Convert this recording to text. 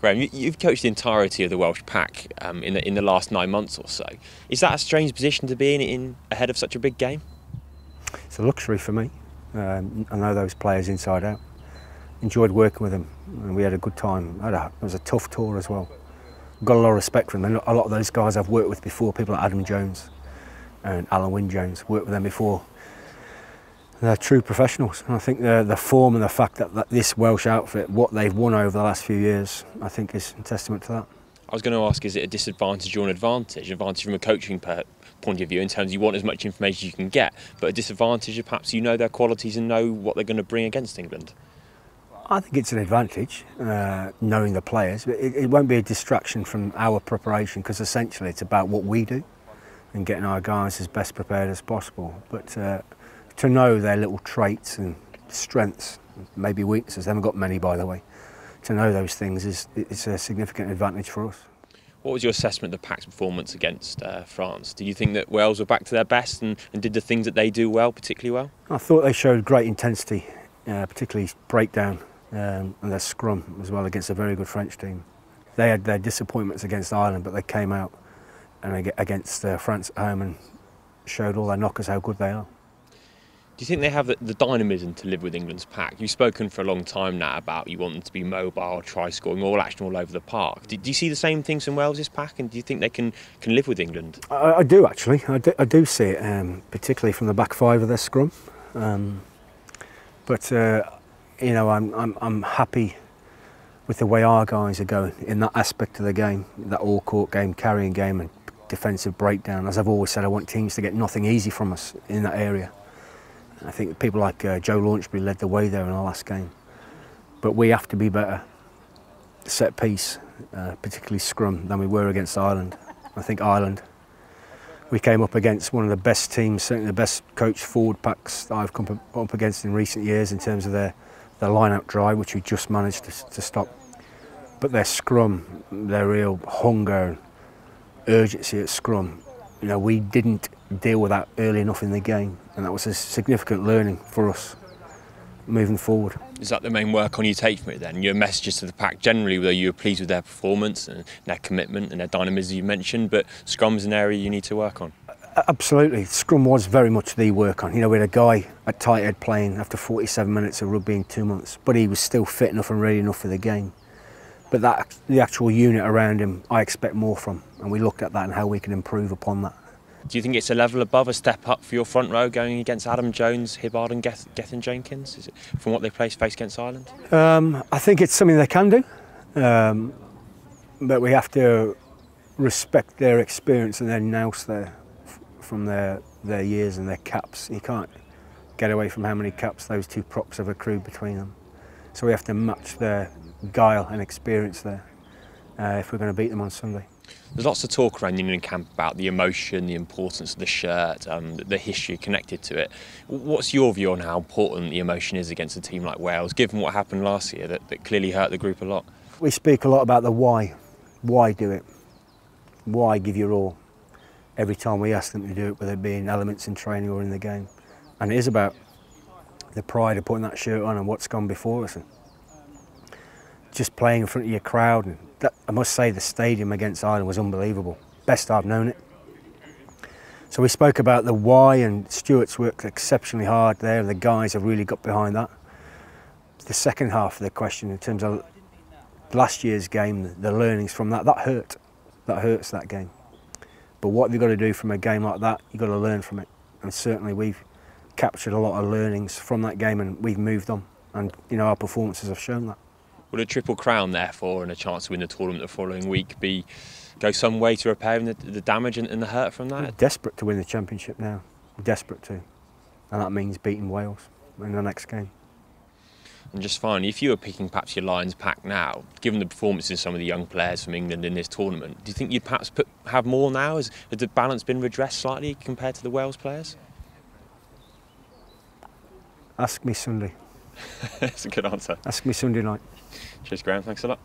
Graham, you've coached the entirety of the Welsh pack in the last 9 months or so. Is that a strange position to be in ahead of such a big game? It's a luxury for me. I know those players inside out. Enjoyed working with them, and we had a good time. It was a tough tour as well. Got a lot of respect for them. A lot of those guys I've worked with before, people like Adam Jones and Alan Wynne-Jones, worked with them before. They're true professionals, and I think the form and the fact that this Welsh outfit, what they've won over the last few years, I think is a testament to that. I was going to ask, is it a disadvantage or an advantage? Advantage from a coaching point of view, in terms of you want as much information as you can get, but a disadvantage of perhaps you know their qualities and know what they're going to bring against England? I think it's an advantage, knowing the players. It won't be a distraction from our preparation, because essentially it's about what we do and getting our guys as best prepared as possible. But to know their little traits and strengths, maybe weaknesses, they haven't got many by the way, to know those things is a significant advantage for us. What was your assessment of the pack's performance against France? Do you think that Wales were back to their best and did the things that they do well, particularly well? I thought they showed great intensity, particularly breakdown and their scrum as well against a very good French team. They had their disappointments against Ireland, but they came out and against France at home and showed all their knockers how good they are. Do you think they have the dynamism to live with England's pack? You've spoken for a long time now about you want them to be mobile, try scoring, all action all over the park. Do you see the same things from Wales' pack, and do you think they can live with England? I do actually. I do see it, particularly from the back five of their scrum. But you know, I'm happy with the way our guys are going in that aspect of the game, that all-court game, carrying game, and defensive breakdown. As I've always said, I want teams to get nothing easy from us in that area. I think people like Joe Launchbury led the way there in our last game. But we have to be better set piece, particularly scrum, than we were against Ireland. I think Ireland, we came up against one of the best teams, certainly the best coached forward packs that I've come up against in recent years in terms of their line-out drive, which we just managed to stop. But their scrum, their real hunger and urgency at scrum, you know, we didn't deal with that early enough in the game, and that was a significant learning for us moving forward. Is that the main work on you take from it then? Your messages to the pack generally, whether you were pleased with their performance and their commitment and their dynamism you mentioned, but scrum's an area you need to work on? Absolutely. Scrum was very much the work on. You know, we had a guy at tight head playing after 47 minutes of rugby in 2 months, but he was still fit enough and ready enough for the game. But the actual unit around him, I expect more from, and we looked at that and how we can improve upon that. Do you think it's a level above, a step up for your front row going against Adam Jones, Hibbard and Gethin Jenkins? Is it from what they faced against Ireland? I think it's something they can do, but we have to respect their experience and their nous from their years and their caps. You can't get away from how many caps those two props have accrued between them. So we have to match their guile and experience there if we're going to beat them on Sunday. There's lots of talk around the England camp about the emotion, the importance of the shirt, the history connected to it. What's your view on how important the emotion is against a team like Wales, given what happened last year that clearly hurt the group a lot? We speak a lot about the why. Why do it? Why give your all? Every time we ask them to do it, whether it be in elements in training or in the game. And it is about the pride of putting that shirt on and what's gone before us. And just playing in front of your crowd. And that, I must say, the stadium against Ireland was unbelievable. Best I've known it. So we spoke about the why, and Stuart's worked exceptionally hard there. The guys have really got behind that. The second half of the question, in terms of last year's game, the learnings from that hurt. That hurts, that game. But what have you got to do from a game like that? You've got to learn from it. And certainly we've captured a lot of learnings from that game, and we've moved on. And you know, our performances have shown that. Would a triple crown, therefore, and a chance to win the tournament the following week go some way to repairing the damage and the hurt from that? We're desperate to win the championship now. We're desperate to. And that means beating Wales in the next game. And just finally, if you were picking perhaps your Lions pack now, given the performances of some of the young players from England in this tournament, do you think you'd perhaps have more now? Has the balance been redressed slightly compared to the Wales players? Ask me Sunday. That's a good answer. Ask me Sunday night. Cheers, Graham. Thanks a lot.